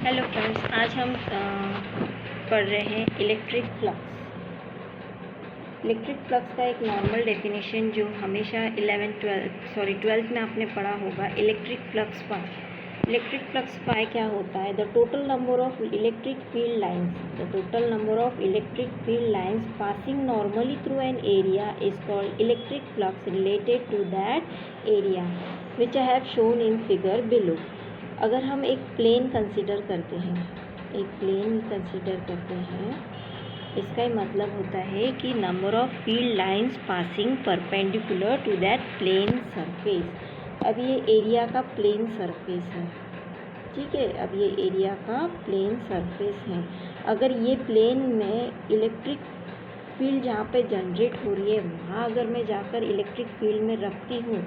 Hello friends, आज हम पढ़ रहे हैं इलेक्ट्रिक फ्लक्स। इलेक्ट्रिक फ्लक्स का एक नॉर्मल डेफिनेशन जो हमेशा 12th में आपने पढ़ा होगा, electric flux phi. Electric flux phi क्या होता है? The total number of electric field lines, the total number of electric field lines passing normally through an area is called electric flux related to that area which I have shown in figure below. अगर हम एक plane consider करते हैं, इसका ही मतलब होता है कि number of field lines passing perpendicular to that plane surface. अब ये एरिया का प्लेन सरफेस है, ठीक है। अब ये एरिया का प्लेन सरफेस है। अगर ये प्लेन में इलेक्ट्रिक फील्ड जहाँ पे जनरेट हो रही है, वहाँ अगर मैं जाकर इलेक्ट्रिक फील्ड में रखती हूँ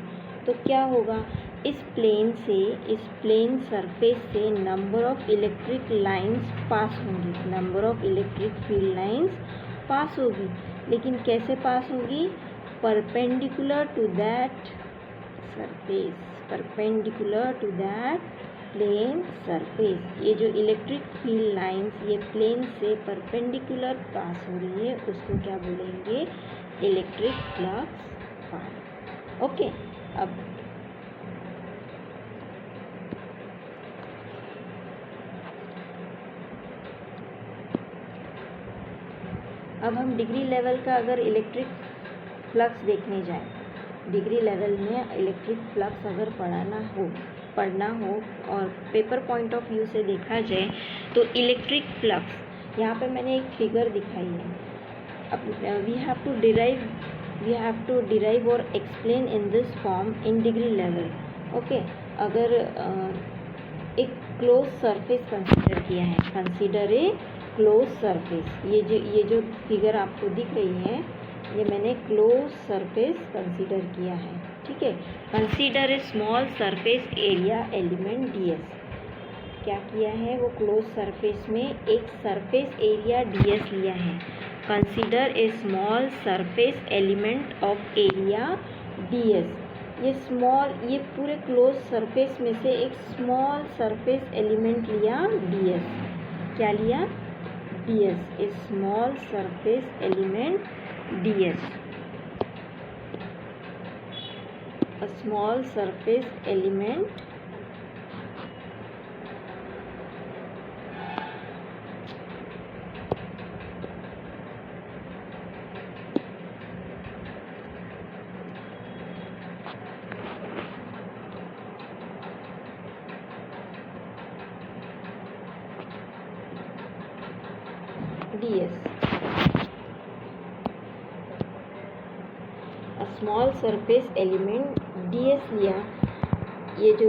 तो क्या होगा? इस प्लेन सरफेस से number of electric lines pass होंगी, number of electric field lines pass होगी। लेकिन कैसे पास होगी? Perpendicular to that surface, perpendicular to that plane surface. ये जो इलेक्ट्रिक फील्ड लाइंस ये प्लेन से परपेंडिकुलर पास हो रही है, उसको क्या बोलेंगे? Electric flux path. ओके, अब हम डिग्री लेवल का अगर इलेक्ट्रिक फ्लक्स देखने जाएं, डिग्री लेवल में इलेक्ट्रिक फ्लक्स अगर पढ़ना हो और पेपर पॉइंट ऑफ व्यू से देखा जाए तो इलेक्ट्रिक फ्लक्स, यहाँ पे मैंने एक फिगर दिखाई है। अब वी हैव टू डिराइव और explain in this form in degree level. Okay, अगर एक क्लोज सरफेस कंसीडर किया है, कंसीडर ए क्लोज सरफेस। ये जो फिगर आपको दिख रही है, ये मैंने क्लोज सरफेस कंसीडर किया है, ठीक है। Consider a small surface area element ds। क्या किया है? वो क्लोज सरफेस में एक सरफेस एरिया ds लिया है। Consider a small surface element of area ds। ये पूरे क्लोज सरफेस में से एक स्मॉल सरफेस एलिमेंट लिया ds। क्या लिया? ds, a small surface element ds, a small surface element ds, a small surface element ds लिया। ये जो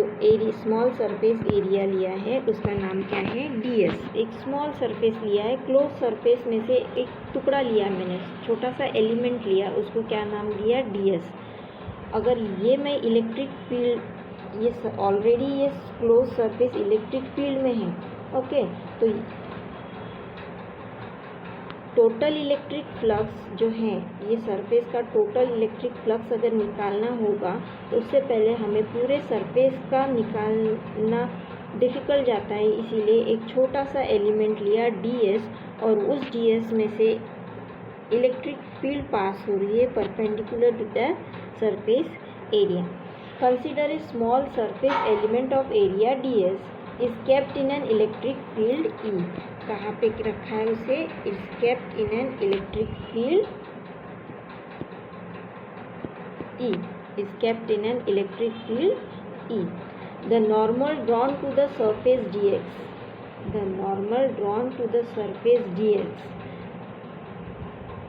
स्मॉल सरफेस एरिया लिया है उसका नाम क्या है? ds। एक स्मॉल सरफेस लिया है, क्लोज सरफेस में से एक टुकड़ा लिया मैंने, छोटा सा एलिमेंट लिया, उसको क्या नाम दिया? ds। अगर ये मैं इलेक्ट्रिक फील्ड, ये ऑलरेडी ये क्लोज सरफेस इलेक्ट्रिक फील्ड में है, ओके, तो टोटल इलेक्ट्रिक फ्लक्स जो है, ये सरफेस का टोटल इलेक्ट्रिक फ्लक्स अगर निकालना होगा तो उससे पहले हमें पूरे सरफेस का निकालना डिफ़िकल्ट जाता है। इसीलिए एक छोटा सा एलिमेंट लिया ds और उस ds में से इलेक्ट्रिक फील्ड पास हो रही है perpendicular to the surface area. Consider a small surface element of area ds is kept in an electric field E। कहाँ पे रखा है उसे? is kept in an electric field E, is kept in an electric field E। The normal drawn to the surface dx, the normal drawn to the surface dx।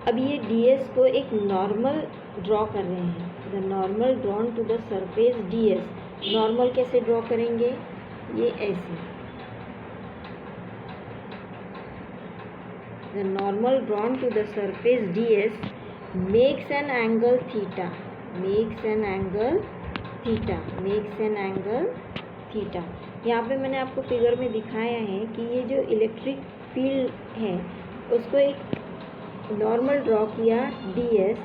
अब ये ds को एक normal draw कर रहे हैं, the normal drawn to the surface ds। Normal कैसे draw करेंगे? ये ऐसे, the normal drawn to the surface ds makes an angle theta, makes an angle theta, makes an angle theta। यहाँ पे मैंने आपको फिगर में दिखाया है कि ये जो इलेक्ट्रिक फील्ड है उसको एक नॉर्मल ड्रॉ किया ds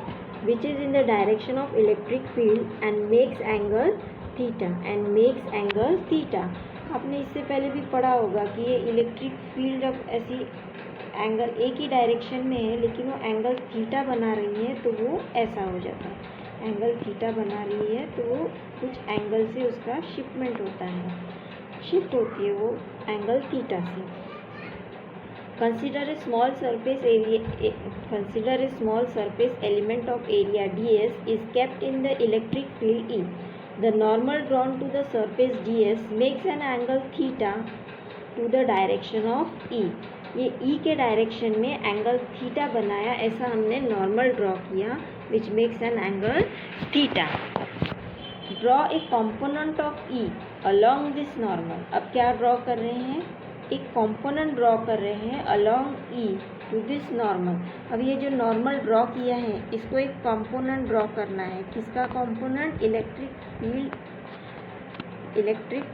which is in the direction of electric field and makes angle theta, and makes angle theta। आपने इससे पहले भी पढ़ा होगा कि ये इलेक्ट्रिक फील्ड अब ऐसी एंगल एक ही डायरेक्शन में है लेकिन वो एंगल थीटा बना रही है तो वो ऐसा हो जाता है। एंगल थीटा बना रही है तो वो कुछ एंगल से उसका शिफ्टमेंट होता है, शिफ्ट होती है वो एंगल थीटा से। Consider a small surface area, consider a small surface element of area ds is kept in the electric field E. The normal drawn to the surface ds makes an angle theta to the direction of E. ये E के direction में angle theta बनाया, ऐसा हमने normal draw किया which makes an angle theta. Draw a component of E along this normal. अब क्या draw कर रहे हैं, एक कॉम्पोनेंट ड्रॉ कर रहे हैं along E to this normal. अब ये जो नॉर्मल ड्रॉ किया है इसको एक कॉम्पोनेंट ड्रॉ करना है। किसका component, electric field, electric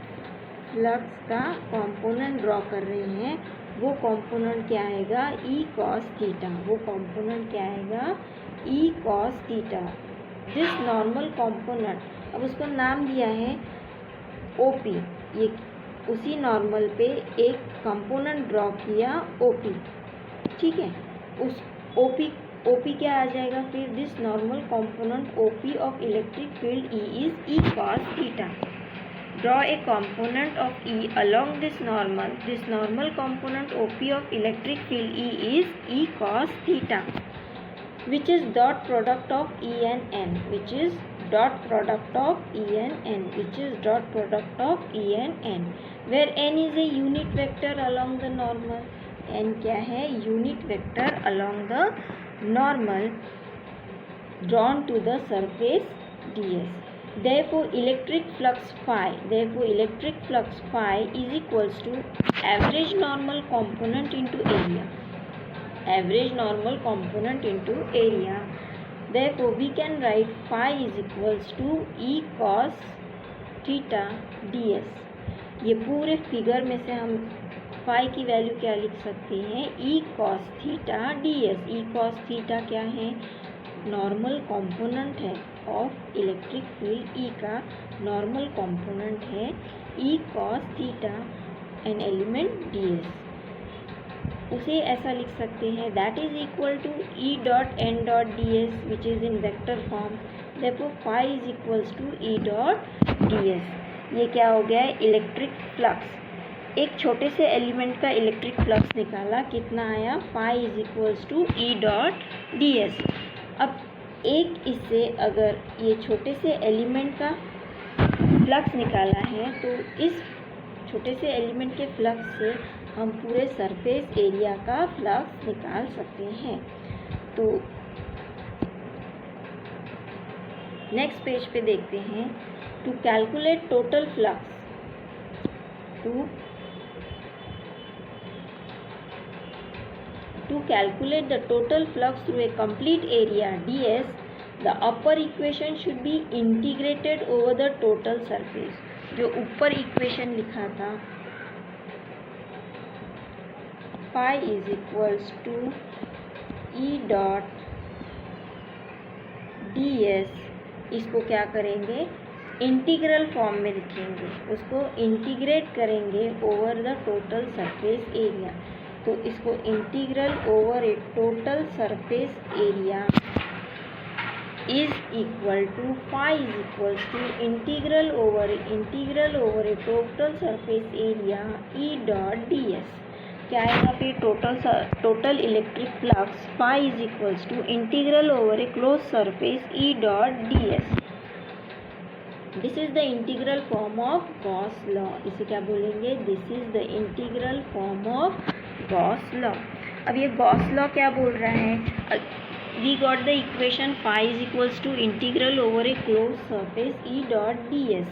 flux का कॉम्पोनेंट ड्रॉ कर रहे हैं। वो कॉम्पोनेंट क्या आएगा, E cos थीटा। वो कॉम्पोनेंट क्या आएगा, E cos theta. This normal component, अब उसको नाम दिया है OP। ये उसी नॉर्मल पे एक कंपोनेंट ड्रॉ किया OP, ठीक है। उस OP क्या आ जाएगा फिर, this normal component OP of electric field E is E cos theta. Draw a component of E along this normal. This normal component OP of electric field E is E cos theta, which is dot product of E and N, which is dot product of E and N, which is dot product of E and N, where N is a unit vector along the normal. N क्या है, unit vector along the normal drawn to the surface ds. Therefore electric flux phi is equals to average normal component into area, average normal component into area. Therefore we can write phi is equals to E cos theta ds. ये पूरे figure में से हम phi की value क्या लिख सकते हैं, E cos theta ds. E cos theta क्या है, नॉर्मल कंपोनेंट है ऑफ इलेक्ट्रिक फील्ड। E का नॉर्मल कंपोनेंट है E cos theta an element ds। उसे ऐसा लिख सकते हैं, that is equal to E dot N dot ds which is in vector form. Therefore phi is equals to E dot ds। ये क्या हो गया है, इलेक्ट्रिक फ्लक्स। एक छोटे से एलिमेंट का इलेक्ट्रिक फ्लक्स निकाला, कितना आया, phi is equals to E dot ds। अब एक इससे अगर ये छोटे से एलिमेंट का फ्लक्स निकाला है तो इस छोटे से एलिमेंट के फ्लक्स से हम पूरे सरफेस एरिया का फ्लक्स निकाल सकते हैं। तो नेक्स्ट पेज पे देखते हैं, to calculate total flux, To calculate the total flux through a complete area ds, the upper equation should be integrated over the total surface. जो ऊपर इक्वेशन लिखा था, phi is equals to E dot ds, इसको क्या करेंगे, integral form में लिखेंगे, उसको इंटीग्रेट करेंगे over the total surface area. तो इसको integral over a total surface area is equal to phi is equals to integral over a total surface area E dot ds। क्या आएगा फिर, total electric flux phi is equals to integral over a closed surface E dot ds। This is the integral form of Gauss law. इसे क्या बोलेंगे, this is the integral form of Gauss law. अब ये Gauss law क्या बोल रहा है, we got the equation phi is equals to integral over a closed surface E dot ds।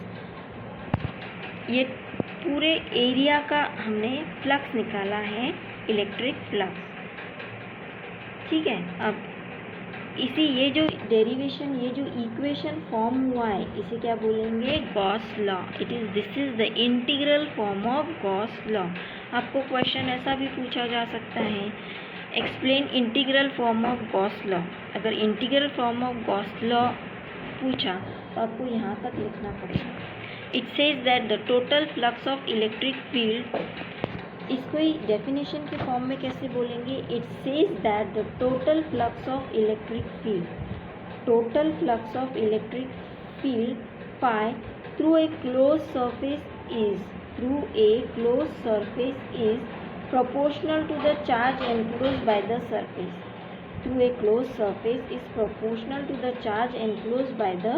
ये पूरे एरिया का हमने फ्लक्स निकाला है, इलेक्ट्रिक फ्लक्स, ठीक है। अब इसी ये जो डेरिवेशन, ये जो इक्वेशन फॉर्म हुआ है, इसे क्या बोलेंगे, Gauss law. This is the integral form of Gauss law. आपको क्वेश्चन ऐसा भी पूछा जा सकता है, explain integral form of Gauss law. अगर integral form of Gauss law पूछा तो आपको यहाँ तक लिखना पड़ेगा। It says that the total flux of electric field, इसको ही डेफिनेशन के फॉर्म में कैसे बोलेंगे, it says that the total flux of electric field, total flux of electric field phi through a closed surface is proportional to the charge enclosed by the surface. Through a closed surface is proportional to the charge enclosed by the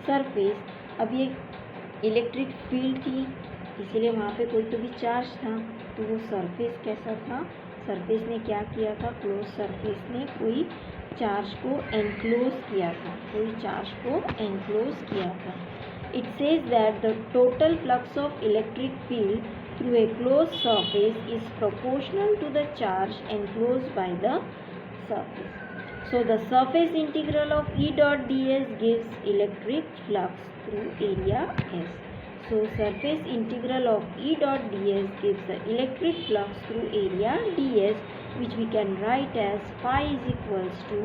surface. अब ये electric field थी, इसीलिए वहाँ पे कोई तो भी charge था, तो वो सरफेस कैसा था, सरफेस ने क्या किया था, क्लोज सरफेस ने कोई चार्ज को एनक्लोज किया था, कोई चार्ज को एनक्लोज किया था. It says that the total flux of electric field through a closed surface is proportional to the charge enclosed by the surface. So the surface integral of E dot ds gives electric flux through area S. So surface integral of E dot ds gives the electric flux through area ds, which we can write as phi is equals to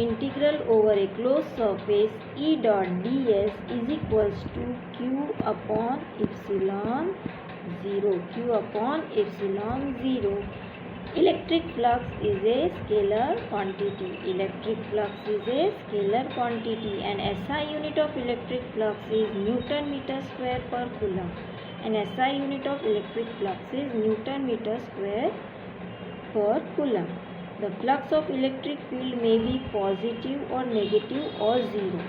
integral over a closed surface E dot ds is equals to q upon epsilon 0. Q upon epsilon 0. Electric flux is a scalar quantity. Electric flux is a scalar quantity, and SI unit of electric flux is Newton meter square per coulomb. And SI unit of electric flux is Newton meter square per coulomb. The flux of electric field may be positive or negative or zero.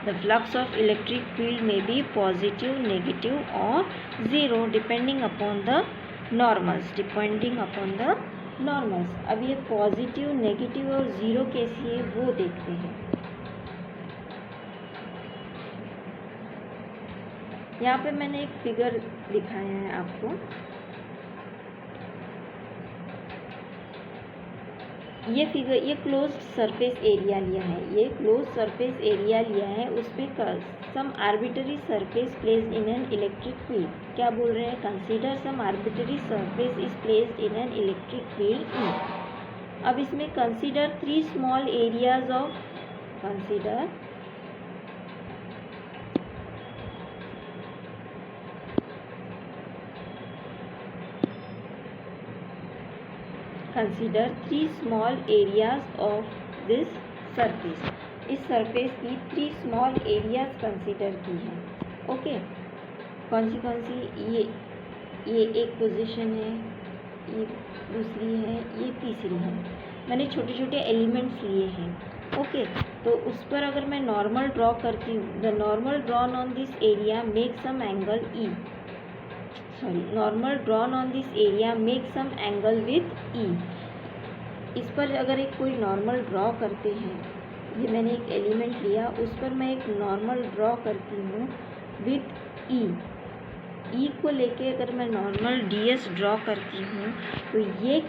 The flux of electric field may be positive, negative or zero depending upon the normals. Depending upon the normals. अब ये positive, negative और zero कैसी है वो देखते हैं. यहाँ पे मैंने एक फिगर दिखाया है आपको. ये फिगर, ये क्लोज सरफेस एरिया लिया है, ये क्लोज सरफेस एरिया लिया है, उस पर some arbitrary surface placed in an electric field. क्या बोल रहे हैं, consider some arbitrary surface is placed in an electric field E. अब इसमें consider 3 small areas of, consider Consider 3 small areas of this surface. इस सरफेस की 3 small areas consider की हैं. ओके, कौन सी, ये एक पोजीशन है, ये दूसरी है, ये तीसरी है. मैंने छोटे छोटे एलिमेंट्स लिए हैं. ओके, तो उस पर अगर मैं नॉर्मल ड्रॉ करती हूँ, the normal drawn on this area make some angle E. Normal drawn on this area make some angle with E. इस पर अगर एक कोई नॉर्मल ड्रॉ करते हैं, ये मैंने एक एलिमेंट लिया, उस पर मैं एक नॉर्मल ड्रॉ करती हूँ विथ ई. ई को लेके अगर मैं नॉर्मल डीएस ड्रॉ करती हूँ, तो ये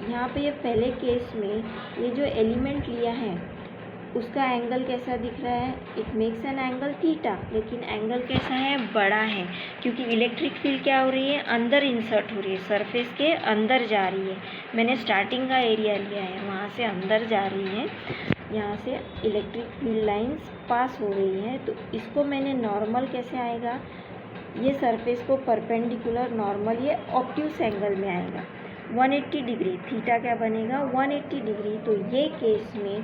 यहाँ पे ये पहले केस में ये जो एलिमेंट लिया है उसका एंगल कैसा दिख रहा है, it makes an angle theta. लेकिन एंगल कैसा है, बड़ा है, क्योंकि इलेक्ट्रिक फील्ड क्या हो रही है, अंदर इंसर्ट हो रही है, सरफेस के अंदर जा रही है. मैंने स्टार्टिंग का एरिया लिया है, वहाँ से अंदर जा रही है, यहाँ से इलेक्ट्रिक फील्ड लाइंस पास हो रही है. तो इसको मैंने नॉर्मल कैसे आएगा, ये सरफेस को परपेंडिकुलर नॉर्मल ये ऑब्ट्यूस एंगल में आएगा 180 डिग्री. थीटा क्या बनेगा, 180 डिग्री. तो ये केस में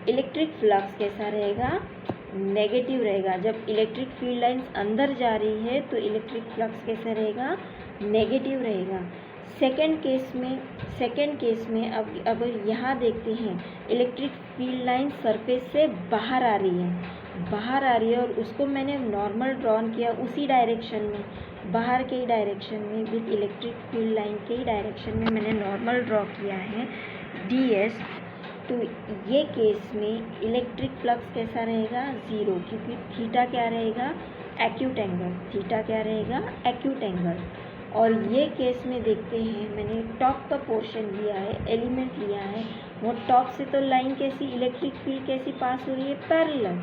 इलेक्ट्रिक फ्लक्स कैसा रहेगा, नेगेटिव रहेगा. जब इलेक्ट्रिक फील्ड लाइंस अंदर जा रही है तो इलेक्ट्रिक फ्लक्स कैसा रहेगा, नेगेटिव रहेगा. सेकेंड केस में अब यहाँ देखते हैं, इलेक्ट्रिक फील्ड लाइन सरफेस से बाहर आ रही है, और उसको मैंने नॉर्मल ड्रॉन किया उसी डायरेक्शन में, बाहर के ही डायरेक्शन में, विद इलेक्ट्रिक फील्ड लाइन के ही डायरेक्शन में मैंने नॉर्मल ड्रॉ किया है ds. तो ये केस में इलेक्ट्रिक फ्लक्स कैसा रहेगा, ज़ीरो, क्योंकि थीटा क्या रहेगा, एक्यूट एंगल. थीटा क्या रहेगा, एक्यूट एंगल. और ये केस में देखते हैं, मैंने टॉप का पोर्शन लिया है, एलिमेंट लिया है, वो टॉप से तो लाइन कैसी, इलेक्ट्रिक फील्ड कैसी पास हो रही है, पैरेलल.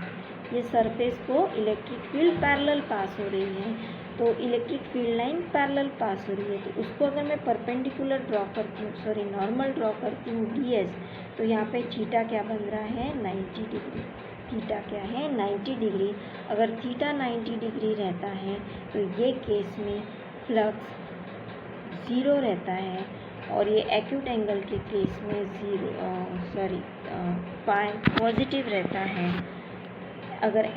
ये सरफेस को इलेक्ट्रिक फील्ड पैरेलल पास हो रही है. तो इलेक्ट्रिक फील्ड लाइन पैरेलल पास हो रही है, तो उसको अगर मैं परपेंडिकुलर ड्रॉ करती हूँ, सॉरी नॉर्मल ड्रॉ करती हूँ ds, तो यहाँ पे थीटा क्या बन रहा है 90 डिग्री। थीटा क्या है 90 डिग्री। अगर थीटा 90 डिग्री रहता है तो ये केस में फ्लक्स 0 रहता है, और ये एक्यूट एंगल के केस में फाई पॉजिटिव रहता है। अगर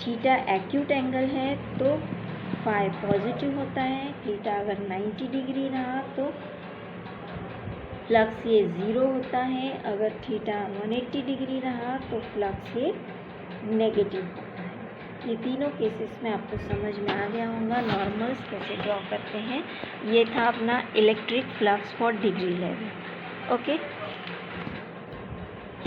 थीटा एक्यूट एंगल है तो फाई पॉजिटिव होता है। थीटा अगर 90 डिग्री रहा तो फ्लक्स ये 0 होता है। अगर थीटा 180 डिग्री रहा तो फ्लक्स ये नेगेटिव होता है। ये तीनों केसेस में आपको समझ में आ गया होगा नॉर्मल्स कैसे ड्रॉ करते हैं। ये था अपना electric flux for degree level. Okay.